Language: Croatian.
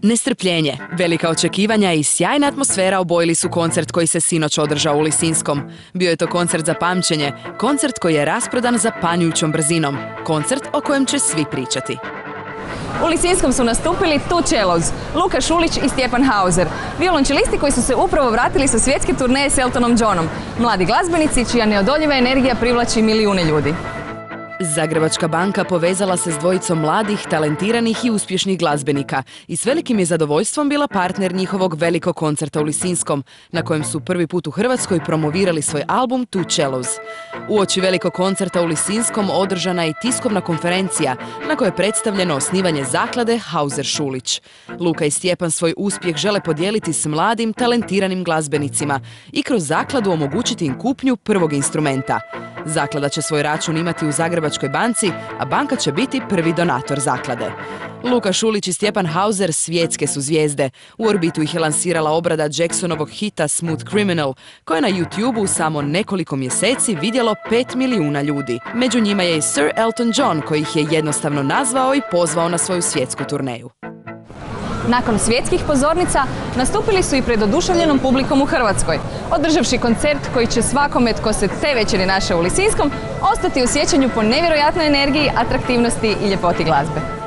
Nestrpljenje, velika očekivanja i sjajna atmosfera obojili su koncert koji se sinoć održao u Lisinskom. Bio je to koncert za pamćenje, koncert koji je rasprodan zapanjujućom brzinom, koncert o kojem će svi pričati. U Lisinskom su nastupili Two Cellos, Luka Šulić i Stjepan Hauser, violončelisti koji su se upravo vratili sa svjetske turneje s Eltonom Johnom, mladi glazbenici čija neodoljiva energija privlači milijune ljudi. Zagrebačka banka povezala se s dvojicom mladih, talentiranih i uspješnih glazbenika i s velikim je zadovoljstvom bila partner njihovog velikog koncerta u Lisinskom, na kojem su prvi put u Hrvatskoj promovirali svoj album Two Cellos. Uoči velikog koncerta u Lisinskom održana je i tiskovna konferencija na kojoj je predstavljeno osnivanje zaklade Hauser Šulić. Luka i Stjepan svoj uspjeh žele podijeliti s mladim, talentiranim glazbenicima i kroz zakladu omogućiti im kupnju prvog instrumenta. Zaklada će svoj račun imati u Zagrebačkoj banci, a banka će biti prvi donator zaklade. Luka Šulić i Stjepan Hauser svjetske su zvijezde. U orbitu ih je lansirala obrada Jacksonovog hita Smooth Criminal, koje je na YouTubeu samo nekoliko mjeseci vidjelo 5 milijuna ljudi. Među njima je i Sir Elton John, koji ih je jednostavno nazvao i pozvao na svoju svjetsku turneju. Nakon svjetskih pozornica nastupili su i pred oduševljenom publikom u Hrvatskoj, održavši koncert koji će svakome tko se te večeri našao u Lisinskom ostati u sjećanju po nevjerojatnoj energiji, atraktivnosti i ljepoti glazbe.